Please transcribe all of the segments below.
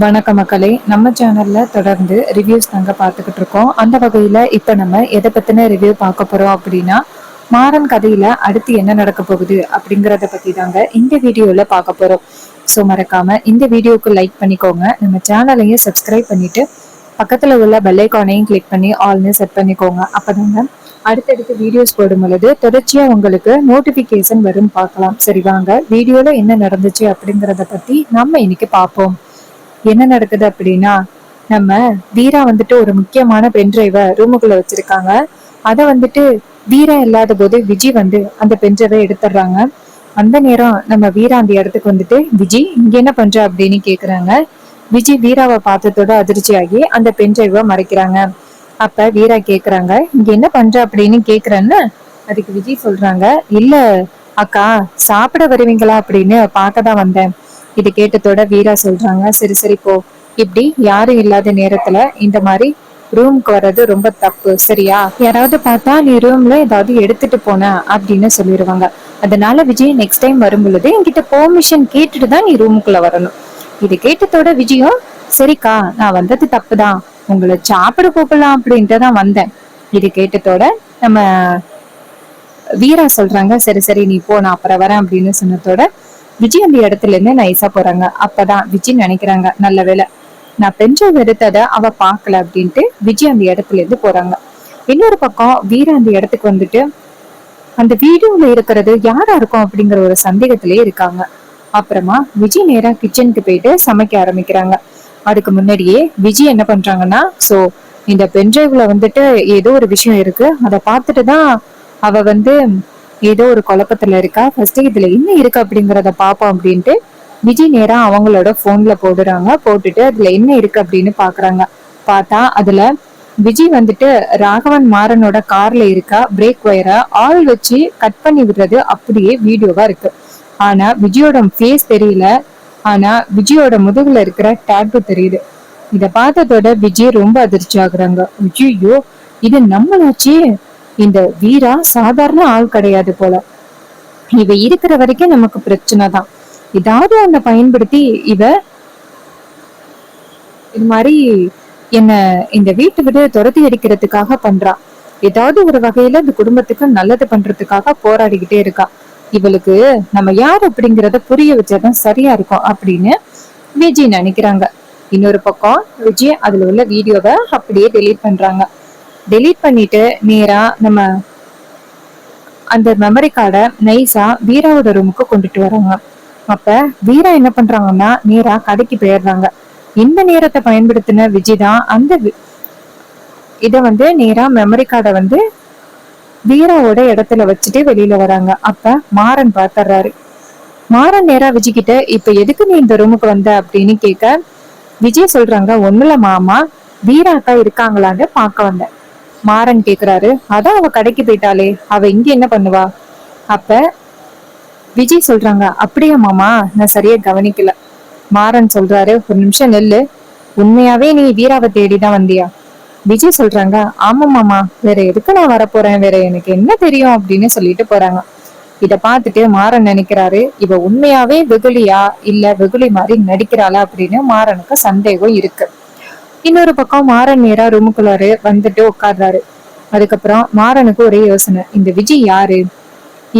வணக்க மக்களே, நம்ம சேனல்ல தொடர்ந்து ரிவ்யூஸ் தாங்க பார்த்துக்கிட்டு இருக்கோம். அந்த வகையில இப்ப நம்ம எதை பத்தின ரிவ்யூ பார்க்க போறோம் அப்படின்னா, மாறன் கதையில அடுத்து என்ன நடக்க போகுது அப்படிங்கறத பத்தி தாங்க இந்த வீடியோல பார்க்க போறோம். ஸோ மறக்காம இந்த வீடியோக்கு லைக் பண்ணிக்கோங்க, நம்ம சேனலையும் சப்ஸ்கிரைப் பண்ணிட்டு பக்கத்துல உள்ள பெல் ஐகானையும் கிளிக் பண்ணி ஆல்னு செட் பண்ணிக்கோங்க. அப்பதாங்க அடுத்தடுத்து வீடியோஸ் போடும் பொழுது தொடர்ச்சியா உங்களுக்கு நோட்டிபிகேஷன் வரும் பார்க்கலாம். சரி வாங்க வீடியோல என்ன நடந்துச்சு அப்படிங்கறத பத்தி நம்ம இன்னைக்கு பார்ப்போம். என்ன நடக்குது அப்படின்னா, நம்ம வீரா வந்துட்டு ஒரு முக்கியமான பென்டிரைவ ரூமுக்குள்ள வச்சிருக்காங்க. அத வந்துட்டு வீரா இல்லாத போது விஜய் வந்து அந்த பென்டிரைவை எடுத்துடுறாங்க. அந்த நேரம் நம்ம வீரா அந்த இடத்துக்கு வந்துட்டு, விஜய் இங்க என்ன பண்ற அப்படின்னு கேக்குறாங்க. விஜய் வீராவை பார்த்ததோட அதிர்ச்சியாகி அந்த பென்டிரைவை மறைக்கிறாங்க. அப்ப வீரா கேக்குறாங்க, இங்க என்ன பண்ற அப்படின்னு கேக்குறேன்னு. அதுக்கு விஜய் சொல்றாங்க, இல்ல அக்கா, சாப்பிட வருவீங்களா அப்படின்னு பார்க்கதான் வந்தேன். இது கேட்டதோட வீரா சொல்றாங்க, சரி சரி போ, இப்படி யாரும் இல்லாத நேரத்துல இந்த மாதிரி ரூம்க்கு வர்றது ரொம்ப தப்பு, சரியா? யாராவது பார்த்தா நீ ரூம்ல ஏதாவது எடுத்துட்டு போன அப்படின்னு சொல்லிடுவாங்க. அதனால விஜய் நெக்ஸ்ட் டைம் வரும் பொழுது என்கிட்ட பெர்மிஷன் கேட்டுட்டு தான் நீ ரூமுக்குள்ள வரணும். இது கேட்டதோட விஜயும், சரிக்கா நான் வந்தது தப்புதான், உங்களை சாப்பிட கூப்பிடலாம் அப்படின்ட்டு தான் வந்தேன். இது கேட்டதோட நம்ம வீரா சொல்றாங்க, சரி சரி நீ போ, நான் அப்புறம் வரேன் அப்படின்னு சொன்னதோட விஜய் அந்த இடத்துல இருந்து நைஸா போறாங்க. அப்பதான் விஜய் நினைக்கிறாங்க, நல்ல வேலை நான் பென்ட்ரைவ் எடுத்ததை அவ பாக்கல அப்படின்ட்டு விஜய் அந்த இடத்துல இருந்து போறாங்க. இன்னொரு பக்கம் வீரா அந்த இடத்துக்கு வந்துட்டு அந்த வீடியோல இருக்கிறது யாரா இருக்கும் அப்படிங்கிற ஒரு சந்தேகத்திலே இருக்காங்க. அப்புறமா விஜய் நேரா கிச்சனுக்கு போயிட்டு சமைக்க ஆரம்பிக்கிறாங்க. அதுக்கு முன்னாடியே விஜய் என்ன பண்றாங்கன்னா, சோ இந்த பென்டிரைவ்ல வந்துட்டு ஏதோ ஒரு விஷயம் இருக்கு, அதை பார்த்துட்டு தான் அவ வந்து ஏதோ ஒரு குழப்பத்துல இருக்கா, ஃபர்ஸ்ட் இதுல என்ன இருக்கு அப்படிங்கறத பாப்போம் அப்படின்ட்டு விஜய் நேரா அவங்களோட போன்ல போடுறாங்க. போட்டுட்டு அதுல என்ன இருக்கு அப்படின்னு பாக்குறாங்க. பார்த்தா அதுல விஜய் வந்துட்டு ராகவன் மாறனோட கார்ல இருக்கா பிரேக் ஒயரை ஆள் வச்சு கட் பண்ணி விடுறது அப்படியே வீடியோவா இருக்கு. ஆனா விஜயோட ஃபேஸ் தெரியல, ஆனா விஜயோட முதுகுல இருக்கிற டேட்டு தெரியுது. இத பார்த்ததோட விஜய் ரொம்ப அதிர்ச்சி ஆகுறாங்க. ஐயோ, இது நம்மளாச்சே, இந்த வீரா சாதாரண ஆள் கிடையாது போல, இவ இருக்கிற வரைக்கும் நமக்கு பிரச்சனை தான், ஏதாவது ஒன்ன பயன்படுத்தி இவ இது மாதிரி என்ன இந்த வீட்டை விட துரத்தி அடிக்கிறதுக்காக பண்றா, ஏதாவது ஒரு வகையில இந்த குடும்பத்துக்கு நல்லது பண்றதுக்காக போராடிக்கிட்டே இருக்கா. இவளுக்கு நம்ம யார் அப்படிங்கறத புரிய வச்சாதான் சரியா இருக்கும் அப்படின்னு விஜய் நினைக்கிறாங்க. இன்னொரு பக்கம் விஜய் அதுல உள்ள வீடியோவை அப்படியே டெலீட் பண்றாங்க. டெலீட் பண்ணிட்டு நேரா நம்ம அந்த மெமரி கார்டை நைஸா வீராவோட ரூமுக்கு கொண்டுட்டு வராங்க. அப்ப வீரா என்ன பண்றாங்கன்னா நேரா கடைக்கு போயிடுறாங்க. இந்த நேரத்தை பயன்படுத்தின விஜய் தான் அந்த இத வந்து நேரா மெமரி கார்டை வந்து வீராவோட இடத்துல வச்சுட்டு வெளியில வராங்க. அப்ப மாறன் பாத்துறாரு. மாறன் நேரா விஜய் கிட்ட, இப்ப எதுக்கு நீ இந்த ரூமுக்கு வந்த அப்படின்னு கேட்க, விஜய் சொல்றாங்க, ஒண்ணுல மாமா, வீரா அக்கா இருக்காங்களான்னு பார்க்க வந்தேன். மாறன் கேக்குறாரு, அதான் அவ கடைக்கு போயிட்டாளே, அவ இங்க என்ன பண்ணுவா? அப்ப விஜய் சொல்றாங்க, அப்படியா மாமா, நான் சரியா கவனிக்கல. மாறன் சொல்றாரு, ஒரு நிமிஷம் நெல்லு, உண்மையாவே நீ வீராவை தேடிதான் வந்தியா? விஜய் சொல்றாங்க, ஆமா மாமா, வேற எதுக்கு நான் வரப்போறேன், வேற எனக்கு என்ன தெரியும் அப்படின்னு சொல்லிட்டு போறாங்க. இத பார்த்துட்டு மாறன் நினைக்கிறாரு, இவ உண்மையாவே வெகுலியா இல்ல வெகுலி மாதிரி நடிக்கிறாளா அப்படின்னு மாறனுக்கு சந்தேகம் இருக்கு. இன்னொரு பக்கம் மாறன் நேரா ரூமுக்குள்ளாரு வந்துட்டு உட்கார்றாரு. அதுக்கப்புறம் மாறனுக்கு ஒரே யோசனை, இந்த விஜய் யாரு?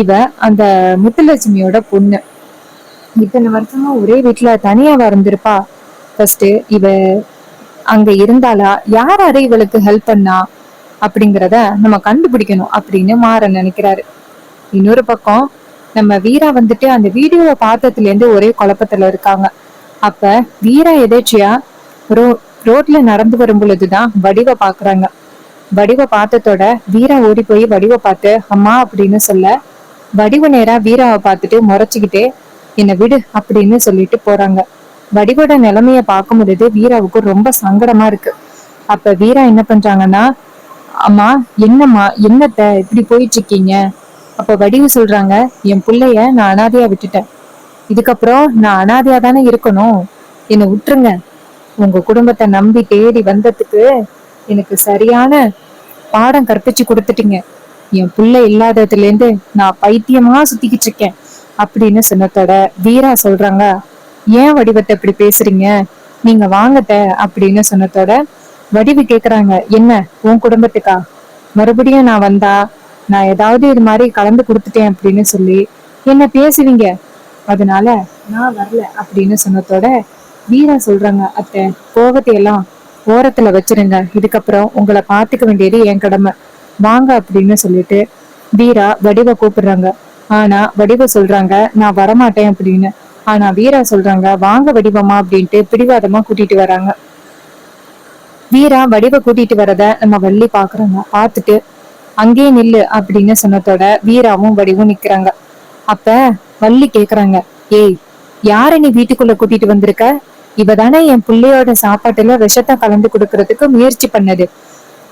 இவ அந்த முத்துலட்சுமியோட பொண்ணு. இத்தனை வருஷமா ஒரே வீட்டுல தனியாவா இருந்திருப்பா? ஃபர்ஸ்ட் இவ அங்க இருந்தாலா, யாராரு இவளுக்கு ஹெல்ப் பண்ணா அப்படிங்கறத நம்ம கண்டுபிடிக்கணும் அப்படின்னு மாறன் நினைக்கிறாரு. இன்னொரு பக்கம் நம்ம வீரா வந்துட்டு அந்த வீடியோவை பார்த்ததுல இருந்து ஒரே குழப்பத்துல இருக்காங்க. அப்ப வீரா எதேச்சியா ரோட்ல நடந்து வரும் பொழுதுதான் வடிவ பாக்குறாங்க. வடிவ பார்த்ததோட வீரா ஓடி போய் வடிவ பார்த்து அம்மா அப்படின்னு சொல்ல, வடிவ நேரா வீராவை பார்த்துட்டு முறைச்சுக்கிட்டே என்னை விடு அப்படின்னு சொல்லிட்டு போறாங்க. வடிவோட நிலைமைய பார்க்கும் பொழுது வீராவுக்கு ரொம்ப சங்கடமா இருக்கு. அப்ப வீரா என்ன பண்றாங்கன்னா, அம்மா என்னம்மா, என்னத்த இப்படி போயிட்டு இருக்கீங்க? அப்ப வடிவு சொல்றாங்க, என் பிள்ளைய நான் அனாதையா விட்டுட்டேன், இதுக்கப்புறம் நான் அனாதையா தானே இருக்கணும், என்னை விட்டுருங்க. உங்க குடும்பத்தை நம்பி தேடி வந்ததுக்கு எனக்கு சரியான பாடம் கற்பிச்சு கொடுத்துட்டீங்க. என் பிள்ளை இல்லாததுல இருந்து நான் பைத்தியமா சுத்திக்கிட்டு இருக்கேன் அப்படின்னு சொன்னதோட வீரா சொல்றாங்க, ஏன் வடிவத்தை இப்படி பேசுறீங்க? நீங்க வாங்கத்த அப்படின்னு சொன்னதோட வடிவு கேக்குறாங்க, என்ன உன் குடும்பத்துக்கா? மறுபடியும் நான் வந்தா நான் ஏதாவது இது மாதிரி கலந்து கொடுத்துட்டேன் அப்படின்னு சொல்லி என்ன பேசுவீங்க, அதனால நான் வரல அப்படின்னு சொன்னதோட வீரா சொல்றாங்க, அத்தை கோவத்தை எல்லாம் ஓரத்துல வச்சிருங்க, இதுக்கப்புறம் உங்களை பாத்துக்க வேண்டியது என் கடமை, வாங்க அப்படின்னு சொல்லிட்டு வீரா வடிவ கூப்பிடுறாங்க. ஆனா வடிவ சொல்றாங்க நான் வரமாட்டேன் அப்படின்னு. ஆனா வீரா சொல்றாங்க வாங்க வடிவமா அப்படின்ட்டு பிடிவாதமா கூட்டிட்டு வராங்க. வீரா வடிவ கூட்டிட்டு வரத நம்ம வள்ளி பாக்குறாங்க. பாத்துட்டு அங்கேயே நில்லு அப்படின்னு சொன்னதோட வீராவும் வடிவும் நிக்கிறாங்க. அப்ப வள்ளி கேக்குறாங்க, ஏய் யார நீ வீட்டுக்குள்ள கூட்டிட்டு வந்திருக்க? இவதானே என் பிள்ளையோட சாப்பாட்டுல விஷத்தை கலந்து கொடுக்கறதுக்கு முயற்சி பண்ணது.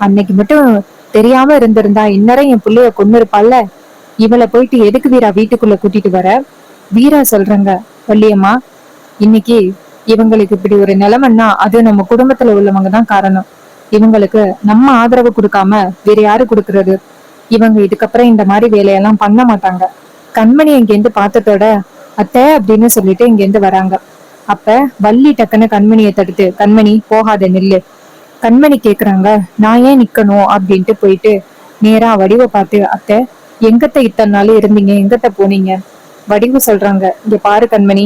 அன்னைக்கு மட்டும் தெரியாம இருந்திருந்தா இன்னரம் என் பிள்ளைய கொன்னு இருப்பாள்ல. இவளை போயிட்டு எதுக்கு வீரா வீட்டுக்குள்ள கூட்டிட்டு வர? வீரா சொல்றாங்க, வள்ளியம்மா இன்னைக்கு இவங்களுக்கு இப்படி ஒரு நிலைமைன்னா அது நம்ம குடும்பத்துல உள்ளவங்க தான் காரணம். இவங்களுக்கு நம்ம ஆதரவு கொடுக்காம வேற யாரு கொடுக்கறது? இவங்க இதுக்கப்புறம் இந்த மாதிரி வேலையெல்லாம் பண்ண மாட்டாங்க. கண்மணி இங்கேருந்து பார்த்ததோட அத்தை அப்படின்னு சொல்லிட்டு இங்கேருந்து வராங்க. அப்ப வள்ளி டக்குன்னு கண்மணியை தடுத்து, கண்மணி போகாத நில்லு. கண்மணி கேக்குறாங்க, நான் ஏன் நிக்கணும் அப்படின்ட்டு போயிட்டு நேரா வடிவை பார்த்து, அத்தை எங்கத்த இத்தனை நாள் இருந்தீங்க, எங்கத்த போனீங்க? வடிவு சொல்றாங்க, இங்க பாரு கண்மணி,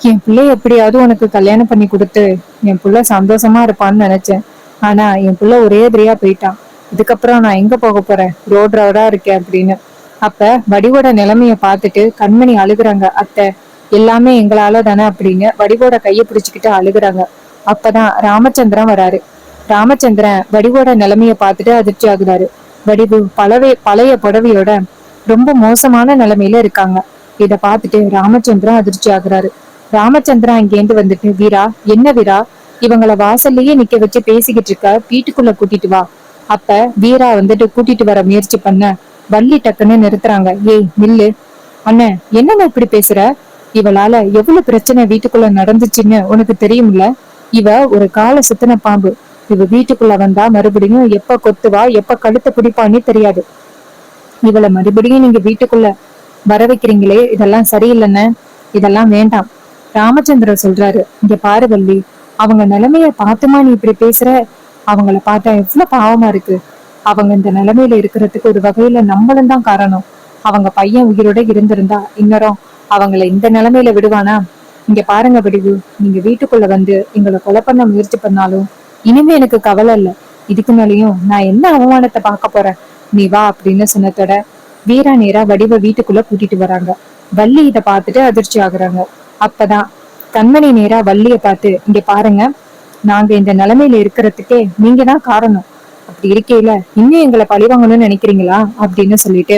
என் பிள்ளை எப்படியாவது உனக்கு கல்யாணம் பண்ணி கொடுத்து என் புள்ள சந்தோஷமா இருப்பான்னு நினைச்சேன். ஆனா என் புள்ள ஒரே எதிரியா போயிட்டான். இதுக்கப்புறம் நான் எங்க போக போறேன், ரோடா இருக்கேன் அப்படின்னு. அப்ப வடிவோட நிலைமைய பார்த்துட்டு கண்மணி அழுகுறாங்க, அத்தை எல்லாமே எங்களால தானே அப்படின்னு வடிவோட கைய பிடிச்சுக்கிட்டு அழுகுறாங்க. அப்பதான் ராமச்சந்திரன் வராரு. ராமச்சந்திரன் வடிவோட நிலைமைய பார்த்துட்டு அதிர்ச்சி ஆகுறாரு. வடிவு பழைய புடவையோட ரொம்ப மோசமான நிலைமையில இருக்காங்க. இத பார்த்துட்டு ராமச்சந்திரன் அதிர்ச்சி ஆகுறாரு. ராமச்சந்திரன் இங்கேந்து வந்துட்டு, வீரா என்ன வீரா, இவங்கள வாசல்லையே நிக்க வச்சு பேசிக்கிட்டு இருக்க, வீட்டுக்குள்ள கூட்டிட்டு வா. அப்ப வீரா வந்துட்டு கூட்டிட்டு வர முயற்சி பண்ண வள்ளி டக்குன்னு நிறுத்துறாங்க, ஏய் நில்லு. அண்ணன் என்னன்னு இப்படி பேசுற? இவளால எவ்வளவு பிரச்சனை வீட்டுக்குள்ள நடந்துச்சுன்னு உனக்கு தெரியும்ல? இவ ஒரு கால சுத்தின பாம்பு. இவ வீட்டுக்குள்ள வந்தா மறுபடியும் எப்ப கொத்துவா எப்ப கழுத்தை பிடிப்பான்னு தெரியாது. இவளை மறுபடியும் நீங்க வீட்டுக்குள்ள வர வைக்கிறீங்களே, இதெல்லாம் சரியில்லைன்னு, இதெல்லாம் வேண்டாம். ராமச்சந்திரன் சொல்றாரு, இங்க பாரு வள்ளி, அவங்க நிலைமைய பார்த்துமா நீ இப்படி பேசுற? அவங்கள பார்த்தா எவ்வளவு பாவமா இருக்கு. அவங்க இந்த நிலைமையில இருக்கிறதுக்கு ஒரு வகையில நம்மளும் தான் காரணம். அவங்க பையன் உயிரோட இருந்திருந்தா இன்னரும் அவங்கள இந்த நிலைமையில விடுவானா? இங்க பாருங்க வடிவு, நீங்க வீட்டுக்குள்ள வந்து எங்களை கொலை பண்ண முயற்சி பண்ணாலும் இனிமே எனக்கு கவலை இல்ல. இதுக்கு மேலேயும் நான் என்ன அவமானத்தை பார்க்க போறேன், நீ வா அப்படின்னு சொன்னதோட வீரா நேரா வடிவ வீட்டுக்குள்ள கூட்டிட்டு வராங்க. வள்ளி இத பார்த்துட்டு அதிர்ச்சி ஆகுறாங்க. அப்பதான் கண்மணி நேரா வள்ளிய பார்த்து, இங்க பாருங்க, நாங்க இந்த நிலைமையில இருக்கிறதுக்கே நீங்க தான் காரணம். அப்படி இருக்கையில இன்னும் எங்களை பழிவாங்கணும்னு நினைக்கிறீங்களா அப்படின்னு சொல்லிட்டு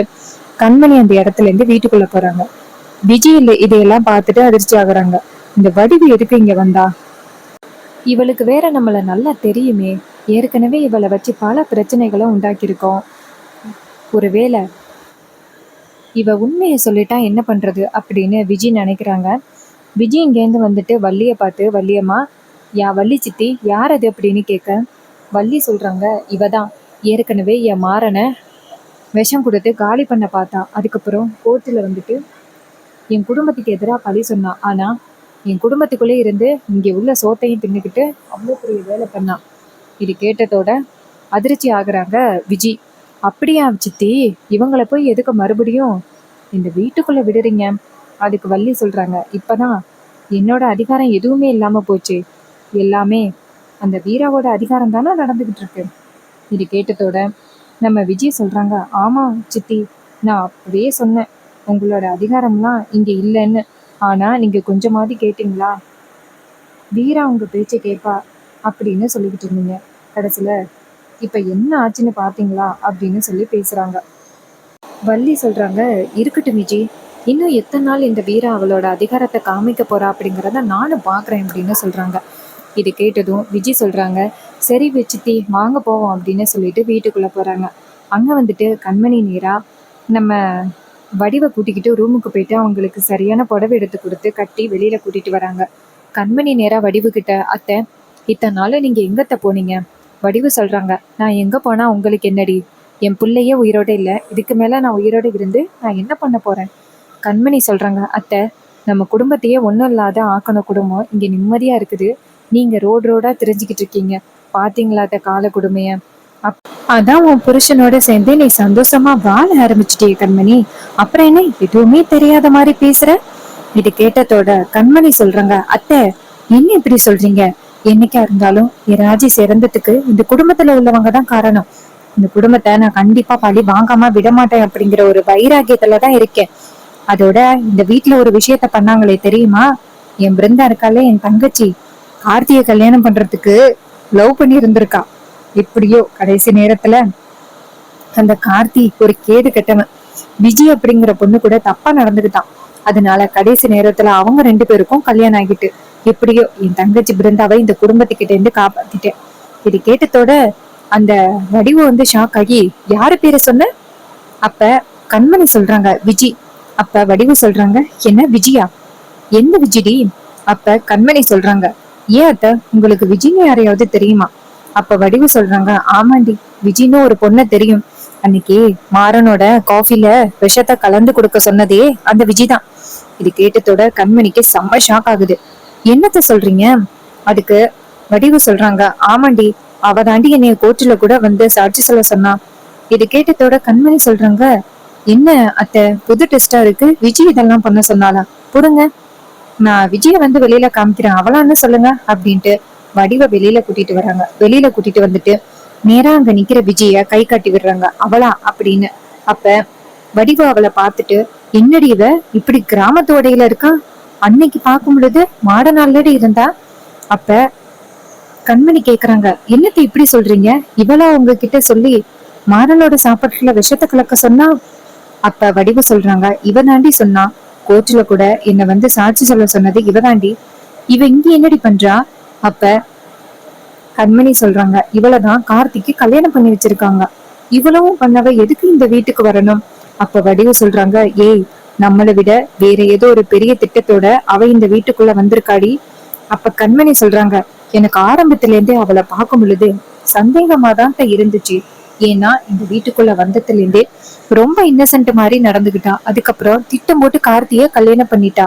கண்மணி அந்த இடத்துல இருந்து வீட்டுக்குள்ள போறாங்க. விஜய் இதையெல்லாம் பார்த்துட்டு அதிர்ச்சி ஆகுறாங்க. இந்த வடிவு எதுக்கு இங்க வந்தா? இவளுக்கு வேற நம்மள நல்லா தெரியுமே, ஏற்கனவே இவளை வச்சு பல பிரச்சனைகளும் உண்டாக்கியிருக்கோம். ஒருவேளை இவ உண்மையை சொல்லிட்டா என்ன பண்றது அப்படின்னு விஜய் நினைக்கிறாங்க. விஜய் இங்கேருந்து வந்துட்டு வள்ளியை பார்த்து, வள்ளியம்மா வள்ளி சித்தி யார் அது அப்படின்னு கேட்க, வள்ளி சொல்றாங்க, இவதான் ஏற்கனவே என் மாறனை விஷம் கொடுத்து காலி பண்ண பார்த்தா. அதுக்கப்புறம் கோர்ட்டில் வந்துட்டு என் குடும்பத்துக்கு எதிராக பழி சொன்னான். ஆனா என் குடும்பத்துக்குள்ளே இருந்து இங்கே உள்ள சோத்தையும் தின்னுக்கிட்டு அவ்வளோ பெரிய வேலை பண்ணான். இது கேட்டதோட அதிர்ச்சி ஆகுறாங்க விஜய். அப்படியா சித்தி, இவங்களை போய் எதுக்கு மறுபடியும் இந்த வீட்டுக்குள்ள விடுறீங்க? அதுக்கு வள்ளி சொல்றாங்க, இப்பதான் என்னோட அதிகாரம் எதுவுமே இல்லாம போச்சு, எல்லாமே அந்த வீராவோட அதிகாரம் தானே நடந்துகிட்டு இருக்கு. இது கேட்டதோட நம்ம விஜய் சொல்றாங்க, ஆமா சித்தி, நான் அப்படியே சொன்னேன் உங்களோட அதிகாரம்லாம் இங்க இல்லைன்னு. ஆனா நீங்க கொஞ்சமாவது கேட்டீங்களா? வீரா உங்க பேச்சை கேட்பா அப்படின்னு சொல்லிக்கிட்டு இருந்தீங்க, கடைசியில இப்ப என்ன ஆச்சுன்னு பாத்தீங்களா அப்படின்னு சொல்லி பேசுறாங்க. வள்ளி சொல்றாங்க, இருக்கட்டும் விஜய், இன்னும் எத்தனை நாள் இந்த வீரா அவளோட அதிகாரத்தை காமிக்க போறா அப்படிங்கிறத நானும் பாக்குறேன் அப்படின்னு சொல்றாங்க. இது கேட்டதும் விஜய் சொல்றாங்க, சரி சித்தி வாங்க போவோம் அப்படின்னு சொல்லிட்டு வீட்டுக்குள்ள போறாங்க. அங்க வந்துட்டு கண்மணி நேரா நம்ம வடிவை கூட்டிக்கிட்டு ரூமுக்கு போயிட்டு அவங்களுக்கு சரியான புடவை எடுத்து கொடுத்து கட்டி வெளியில கூட்டிட்டு வராங்க. கண்மணி நேரா வடிவு கிட்ட, அத்தை இத்தனை நாள் நீங்க எங்கத்த போனீங்க? வடிவு சொல்றாங்க, நான் எங்க போனா உங்களுக்கு என்னடி, என் பிள்ளையே உயிரோட இல்லை, இதுக்கு மேல நான் உயிரோட இருந்து நான் என்ன பண்ண போறேன்? கண்மணி சொல்றாங்க, அத்தை நம்ம குடும்பத்தையே ஒன்றும் இல்லாத ஆக்கணும். குடும்பம் இங்க நிம்மதியா இருக்குது, நீங்க ரோடு ரோடா தெரிஞ்சுக்கிட்டு இருக்கீங்க. பாத்தீங்களா அத்த கால கொடுமைய. அதான் உன் புருஷனோட சேர்ந்து நீ சந்தோஷமா வாழ ஆரம்பிச்சிட்டிய கண்மணி. அப்புறம் என்ன எதுவுமே தெரியாத மாதிரி பேசுற? இது கேட்டதோட கண்மணி சொல்றாங்க, அத்தை என்ன இப்படி சொல்றீங்க? என்னைக்கா இருந்தாலும் என் ராஜி சிறந்ததுக்கு இந்த குடும்பத்துல உள்ளவங்க தான் காரணம். இந்த குடும்பத்தை நான் கண்டிப்பா பழி வாங்காம விட மாட்டேன் அப்படிங்கிற ஒரு வைராகியத்துலதான் இருக்கேன். அதோட இந்த வீட்டுல ஒரு விஷயத்த பண்ணாங்களே தெரியுமா? என் பிருந்தா இருக்காளே, என் தங்கச்சி, கார்த்திய கல்யாணம் பண்றதுக்கு லவ் பண்ணி இருந்திருக்கா. எப்படியோ கடைசி நேரத்துல அந்த கார்த்தி ஒரு கேடு கெட்டவன். விஜய் அப்படிங்கிற பொண்ணு கூட தப்பா நடந்துகிட்டான். அதனால கடைசி நேரத்துல அவங்க 2 பேருக்கும் கல்யாணம் ஆகிட்டு எப்படியோ என் தங்கச்சி பிருந்தாவை இந்த குடும்பத்துக்கிட்ட இருந்து காப்பாத்திட்டேன். இது கேட்டதோட அந்த வடிவு ஷாக் ஆகி, யாரு பேரை சொன்ன? அப்ப கண்மணி சொல்றாங்க, விஜி. அப்ப வடிவு சொல்றாங்க, என்ன விஜயா? எந்த விஜிடி? அப்ப கண்மணி சொல்றாங்க, ஏன் அத்த உங்களுக்கு விஜய்னு யாரையாவது தெரியுமா? அப்ப வடிவு சொல்றாங்க, ஆமாண்டி, விஜய்னு ஒரு பொண்ண தெரியும். அன்னைக்கு மாறனோட காஃபில விஷத்தை கலந்து கொடுக்க சொன்னதே அந்த விஜய் தான். இது கேட்டதோட கண்மணிக்கு செம்ம ஷாக் ஆகுது. என்னத்த சொல்றீங்க? அதுக்கு வடிவு சொல்றாங்க, ஆமாண்டி, அவ தாண்டி என்னைய கோர்ட்டுல கூட சாட்சி சொல்ல சொன்னா. இது கேட்டதோட கண்மணி சொல்றாங்க, என்ன அத்தை புது டெஸ்டா இருக்கு, விஜய் இதெல்லாம் பண்ண சொன்னாலா? புடுங்க, நான் விஜய வெளியில காமிக்கிறேன், அவளான்னு சொல்லுங்க அப்படின்ட்டு வடிவ வெளியில கூட்டிட்டு வர்றாங்க. வெளியில கூட்டிட்டு வந்துட்டு நேரா அங்க நிக்கிற விஜய கை காட்டி விடுறாங்க, அவளா அப்படின்னு. அப்ப வடிவ அவளை பார்த்துட்டு, என்னடி இவ இப்படி கிராமத்தோடையில இருக்கா? அன்னைக்கு பார்க்கும் பொழுது மாடனாலடி இருந்தா. அப்ப கண்மணி கேக்குறாங்க, என்னத்த இப்படி சொல்றீங்க? இவளா உங்ககிட்ட சொல்லி மாறனோட சாப்பாட்டுல விஷத்தை கலக்க சொன்னா? அப்ப வடிவு சொல்றாங்க, இவ தாண்டி சொன்னா. கோர்ட்ல கூட என்ன சாட்சி சொல்ல சொன்னது இவ தாண்டி. இவ இங்க என்னடி பண்றா? அப்ப கண்மணி சொல்றாங்க, இவளதான் கார்த்திக்கு கல்யாணம் பண்ணி வச்சிருக்காங்க. இவ்வளவும் பண்ணவ எதுக்கு இந்த வீட்டுக்கு வரணும்? அப்ப வடிவு சொல்றாங்க, ஏய், நம்மளை விட வேற ஏதோ ஒரு பெரிய திட்டத்தோட அவ இந்த வீட்டுக்குள்ள வந்திருக்காடி. அப்ப கண்மணி சொல்றாங்க, எனக்கு ஆரம்பத்துல இருந்தே அவளை பார்க்கும் பொழுது சந்தேகமா தான் இருந்துச்சு. ஏன்னா இந்த வீட்டுக்குள்ள வந்ததுல இருந்தே ரொம்ப இன்னசென்ட் மாதிரி நடந்துகிட்டா. அதுக்கப்புறம் திட்டம் போட்டு கார்த்திய கல்யாணம் பண்ணிட்டா.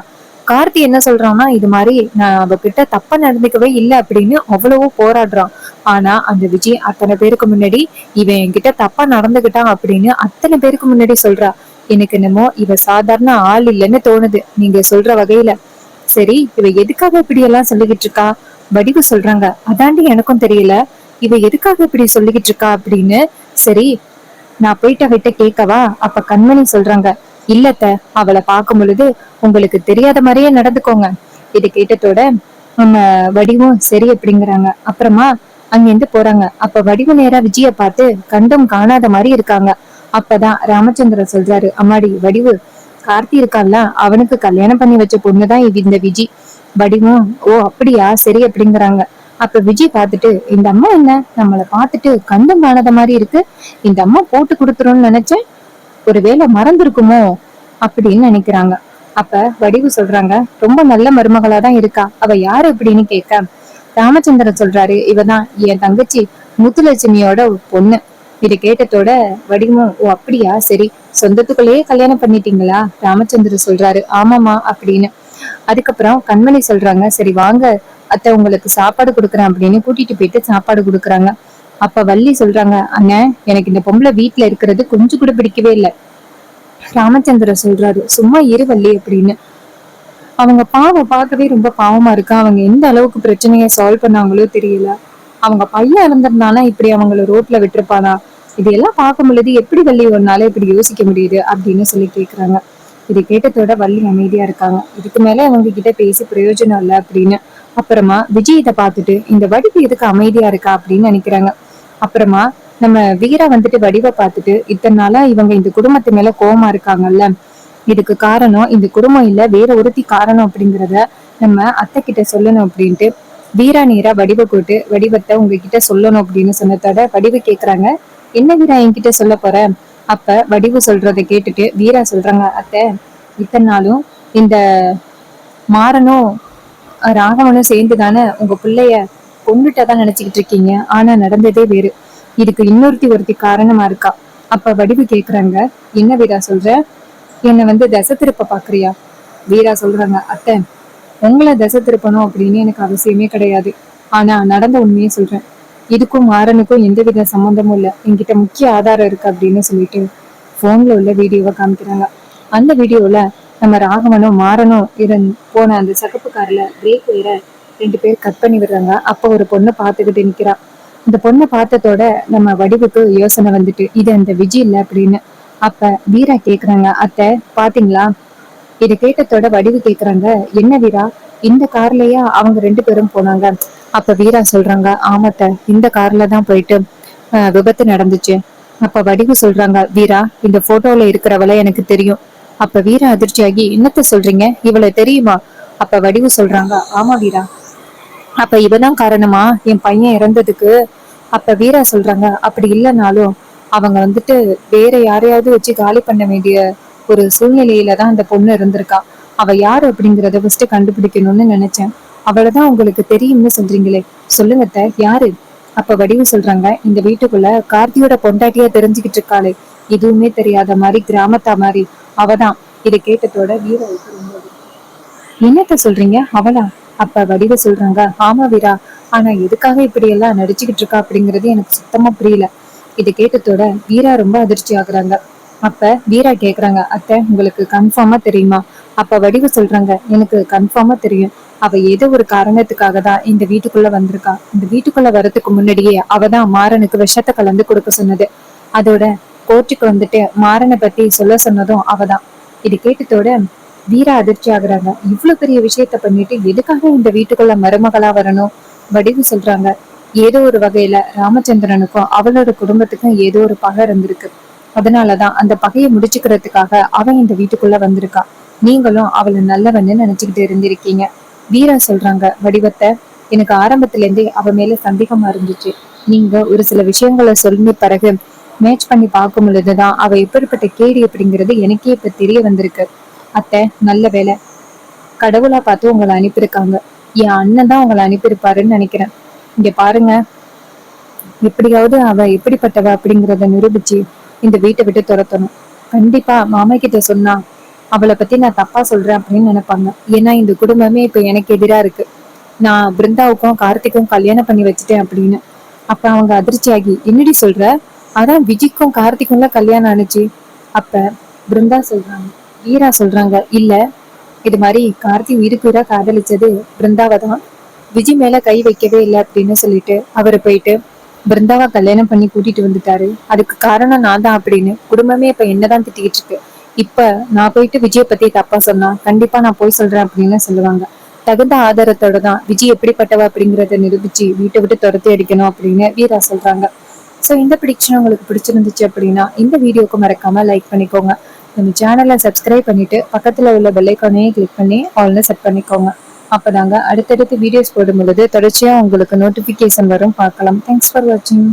கார்த்தி என்ன சொல்றான்னா, இது மாதிரி நான் அவகிட்ட தப்பா நடந்துக்கவே இல்லை அப்படின்னு அவ்வளவோ போராடுறான். ஆனா அந்த விஜய் அத்தனை பேருக்கு முன்னாடி இவன் என்கிட்ட தப்பா நடந்துகிட்டான் அப்படின்னு அத்தனை பேருக்கு முன்னாடி சொல்றா. எனக்கு என்னமோ இவ சாதாரண ஆள் இல்லைன்னு தோணுது நீங்க சொல்ற வகையில. சரி, இவ எதுக்காக இப்படி எல்லாம் சொல்லிக்கிட்டு இருக்கா? வடிவு சொல்றாங்க, அதாண்டி எனக்கும் தெரியல, இவ எதுக்காக இப்படி சொல்லிக்கிட்டு இருக்கா அப்படின்னு. சரி, நான் போயிட்டு அவட்ட கேட்கவா? அப்ப கண்மணி சொல்றாங்க, இல்லத்த, அவளை பார்க்கும் பொழுது உங்களுக்கு தெரியாத மாதிரியே நடந்துக்கோங்க. இதை கேட்டதோட நம்ம வடிவும் சரி அப்படிங்கிறாங்க. அப்புறமா அங்கிருந்து போறாங்க. அப்ப வடிவு நேரா விஜய பார்த்து கண்டும் காணாத மாதிரி இருக்காங்க. அப்பதான் ராமச்சந்திரன் சொல்றாரு, அம்மாடி வடிவு, கார்த்தி இருக்கான்ல, அவனுக்கு கல்யாணம் பண்ணி வச்ச பொண்ணுதான் இந்த விஜி. வடிவும், ஓ அப்படியா, சரி அப்படிங்கிறாங்க. அப்ப விஜய் பார்த்துட்டு, இந்த அம்மா என்ன நம்மளை பார்த்துட்டு கண்டும் காணாத மாதிரி இருக்கு, இந்த அம்மா போட்டு கொடுத்துரும்னு நினைச்சேன், ஒருவேளை மறந்துருக்குமோ அப்படின்னு நினைக்கிறாங்க. அப்ப வடிவு சொல்றாங்க, ரொம்ப நல்ல மருமகளாதான் இருக்கா, அவ யாரு அப்படின்னு கேட்க ராமச்சந்திரன் சொல்றாரு, இவதான் என் தங்கச்சி முத்துலட்சுமியோட பொண்ணு. இதை கேட்டதோட வடிவும், ஓ அப்படியா, சரி, சொந்தத்துக்குள்ளேயே கல்யாணம் பண்ணிட்டீங்களா? ராமச்சந்திரன் சொல்றாரு, ஆமாமா அப்படின்னு. அதுக்கப்புறம் கண்மணி சொல்றாங்க, சரி வாங்க அத்தை, உங்களுக்கு சாப்பாடு கொடுக்குறேன் அப்படின்னு கூட்டிட்டு போயிட்டு சாப்பாடு கொடுக்குறாங்க. அப்ப வள்ளி சொல்றாங்க, அண்ணன், எனக்கு இந்த பொம்பளை வீட்டுல இருக்கிறது கொஞ்சம் கூட பிடிக்கவே இல்லை. ராமச்சந்திரன் சொல்றாரு, சும்மா இரு வள்ளி அப்படின்னு. அவங்க பாவம் பார்க்கவே ரொம்ப பாவமா இருக்கா. அவங்க எந்த அளவுக்கு பிரச்சனைய சால்வ் பண்ணாங்களோ தெரியல. அவங்க பையன் இறந்திருந்தானா இப்படி அவங்கள ரோட்ல விட்டுருப்பானா? இதையெல்லாம் பார்க்கும் பொழுது எப்படி வள்ளி ஒன்னால இப்படி யோசிக்க முடியுது அப்படின்னு சொல்லி கேக்குறாங்க. இதை கேட்டதோட வள்ளி அமைதியா இருக்காங்க. இதுக்கு மேல அவங்க கிட்ட பேசி பிரயோஜனம் இல்லை அப்படின்னு. அப்புறமா விஜய் இதை பார்த்துட்டு, இந்த வடிவு எதுக்கு அமைதியா இருக்கா அப்படின்னு நினைக்கிறாங்க. அப்புறமா நம்ம வீரா வடிவை பார்த்துட்டு, இத்தனை நாளா இவங்க இந்த குடும்பத்து மேல கோவமா இருக்காங்கல்ல, இதுக்கு காரணம் இந்த குடும்பம் இல்ல, வேற ஒருத்தி காரணம் அப்படிங்கிறத நம்ம அத்தை கிட்ட சொல்லணும் அப்படின்ட்டு வீரா நேரா வடிவை கூட்டு, வடிவத்தை உங்ககிட்ட சொல்லணும் அப்படின்னு சொன்னதோட வடிவு கேக்குறாங்க, என்ன வீரா என்கிட்ட சொல்ல போற? அப்ப வடிவு சொல்றதை கேட்டுட்டு வீரா சொல்றாங்க, அத்தை, இத்தனை நாளும் இந்த மாறனும் ராகவனும் சேர்ந்துதானே உங்க பிள்ளைய கொண்டுட்டதான் நினைச்சுக்கிட்டு இருக்கீங்க. ஆனா நடந்ததே வேறு. இதுக்கு ஒருத்தி காரணமா இருக்கா. அப்ப வடிவு கேக்குறாங்க, என்ன வீரா சொல்ற? என்ன திசை திருப்ப பாக்குறியா? வீரா சொல்றாங்க, அத்தை உங்களை திசை திருப்பணும் அப்படின்னு எனக்கு அவசியமே கிடையாது. ஆனா நடந்த உண்மையை சொல்றேன். இதுக்கும் மாறனுக்கும் எந்தவித சம்மந்தமும் இல்ல. என்கிட்ட முக்கிய ஆதாரம் இருக்கு அப்படின்னு சொல்லிட்டு போன்ல உள்ள வீடியோவை காமிக்கிறாங்க. அந்த வீடியோல நம்ம ராகவனும் மாறனும் போன அந்த சகப்பு கார்ல பிரேக் வேற 2 பேர் கட் பண்ணி விடுறாங்க. அப்ப ஒரு பொண்ணை பார்த்துக்கிட்டு நிக்கிறா. இந்த பொண்ணை பார்த்ததோட நம்ம வடிவுக்கு யோசனை வந்துட்டு இது அந்த விஜய் இல்ல அப்படின்னு. அப்ப வீரா கேக்குறாங்க, அத்தை பாத்தீங்களா? இதை கேட்டதோட வடிவு கேக்குறாங்க, என்ன வீரா இந்த கார்லயா அவங்க 2 பேரும் போனாங்க? அப்ப வீரா சொல்றாங்க, ஆமாத்த இந்த கார்ல தான் போயிட்டு விபத்து நடந்துச்சு. அப்ப வடிவு சொல்றாங்க, வீரா இந்த போட்டோல இருக்கிறவள எனக்கு தெரியும். அப்ப வீரா அதிர்ச்சியாகி, என்னத்த சொல்றீங்க, இவளை தெரியுமா? அப்ப வடிவு சொல்றாங்க, ஆமா வீரா, அப்ப இவதான் காரணமா என் பையன் இறந்ததுக்கு? அப்ப வீரா சொல்றாங்க, அப்படி இல்லைனாலும் அவங்க வந்துட்டு வேற யாரையாவது வச்சு காலி பண்ண வேண்டிய ஒரு சூழ்நிலையில தான் அந்த பொண்ணு இருந்திருக்கா. அவ யாரு அப்படிங்கறத ஃபர்ஸ்ட் கண்டுபிடிக்கணும்னு நினைச்சேன். அவளதான் உங்களுக்கு தெரியும்னு சொல்றீங்களே, சொல்லுங்க அத்தை, யாரு? அப்ப வடிவு சொல்றாங்க, இந்த வீட்டுக்குள்ள கார்த்தியோட பொண்டாட்டியா தெரிஞ்சுக்கிட்டு இருக்காளே, எதுவுமே தெரியாத மாதிரி கிராமத்தா மாதிரி, அவதான். இதை கேட்டதோட வீராவுக்கு ரொம்ப என்னத்த சொல்றீங்க, அவளா? அப்ப வடிவ சொல்றாங்க, ஆமா வீரா, ஆனா எதுக்காக இப்படி எல்லாம் நடிச்சுக்கிட்டு இருக்கா அப்படிங்கறது எனக்கு சுத்தமா புரியல. இதை கேட்டதோட வீரா ரொம்ப அதிர்ச்சி ஆகுறாங்க. அப்ப வீரா கேக்குறாங்க, அத்தை உங்களுக்கு கன்ஃபார்மா தெரியுமா? அப்ப வடிவு சொல்றாங்க, எனக்கு கன்ஃபார்மா தெரியும். அவ ஏதோ ஒரு காரணத்துக்காக தான் இந்த வீட்டுக்குள்ள வந்திருக்கா. இந்த வீட்டுக்குள்ள வர்றதுக்கு முன்னாடியே அவதான் மாறனுக்கு விஷத்தை கலந்து கொடுக்க சொன்னது. அதோட கோர்ட்டுக்கு வந்துட்டு மாறனை பத்தி சொல்ல சொன்னதும் அவதான். இது கேட்டதோட வீரா அதிர்ச்சி ஆகுறாங்க. இவ்வளவு பெரிய விஷயத்த பண்ணிட்டு எதுக்காக இந்த வீட்டுக்குள்ள மருமகளா வரணும்? வடிவு சொல்றாங்க, ஏதோ ஒரு வகையில ராமச்சந்திரனுக்கும் அவளோட குடும்பத்துக்கும் ஏதோ ஒரு பகை இருந்திருக்கு. அதனாலதான் அந்த பகையை முடிச்சுக்கிறதுக்காக அவன் இந்த வீட்டுக்குள்ள வந்திருக்கா. நீங்களும் அவளை நல்லவன்னு நினைச்சுக்கிட்டு இருந்திருக்கீங்க. வீரா சொல்றாங்க, வடிவத்தை எனக்கு ஆரம்பத்துல இருந்தே அவ மேல சந்தேகமா இருந்துச்சு. நீங்க ஒரு சில விஷயங்களை சொல்லி பிறகு மேட்ச் பண்ணி பார்க்கும் பொழுதுதான் அவ எப்படிப்பட்ட கேடி அப்படிங்கிறது எனக்கே இப்ப தெரிய வந்திருக்கு. அத்தை நல்ல வேலை, கடவுளா பார்த்து உங்களை அனுப்பியிருக்காங்க. என் அண்ணன் தான் உங்களை அனுப்பியிருப்பாருன்னு நினைக்கிறேன். இங்க பாருங்க, எப்படியாவது அவ எப்படிப்பட்டவ அப்படிங்கறத நிரூபிச்சு இந்த வீட்டை விட்டு துரத்தணும். கண்டிப்பா மாமா கிட்ட சொன்னா அவளை பத்தி நான் தப்பா சொல்றேன் அப்படின்னு நினைப்பாங்க. ஏன்னா இந்த குடும்பமே இப்ப எனக்கு எதிரா இருக்கு. நான் பிருந்தாவுக்கும் கார்த்திக்கும் கல்யாணம் பண்ணி வச்சுட்டேன் அப்படின்னு. அப்ப அவங்க அதிர்ச்சியாகி, என்னடி சொல்ற? அதான் விஜய்க்கும் கார்த்திக்கும்ல கல்யாணம் ஆனிச்சு. அப்ப பிருந்தா சொல்றாங்க, வீரா சொல்றாங்க, இல்ல இது மாதிரி கார்த்தி உயிருக்குயிரா காதலிச்சது பிருந்தாவை தான். விஜய் மேல கை வைக்கவே இல்லை அப்படின்னு சொல்லிட்டு அவரு போயிட்டு பிருந்தாவா கல்யாணம் பண்ணி கூட்டிட்டு வந்துட்டாரு. அதுக்கு காரணம் நான் தான் அப்படின்னு குடும்பமே இப்ப என்னதான் திட்டிக்கிட்டு இருக்கு. இப்ப நான் போயிட்டு விஜய பத்தி தப்பா சொன்னா கண்டிப்பா நான் போய் சொல்றேன் அப்படின்னு சொல்லுவாங்க. தகுந்த ஆதாரத்தோட தான் விஜய் எப்படிப்பட்டவ அப்படிங்கறத நிரூபிச்சு வீட்டை விட்டு துரத்தி அடிக்கணும் அப்படின்னு வீரா சொல்றாங்க. சோ இந்த ப்ரிடிக்ஷன் உங்களுக்கு பிடிச்சிருந்துச்சு அப்படின்னா இந்த வீடியோக்கு மறக்காம லைக் பண்ணிக்கோங்க. நம்ம சேனலை சப்ஸ்கிரைப் பண்ணிட்டு பக்கத்துல உள்ள பெல் ஐகானையும் கிளிக் பண்ணி ஆல்னு செட் பண்ணிக்கோங்க. அப்பதாங்க அடுத்தடுத்து வீடியோஸ் போடும் பொழுது தொடர்ச்சியா உங்களுக்கு நோட்டிபிகேஷன் வரும், பார்க்கலாம். தேங்க்ஸ் ஃபார் வாட்சிங்.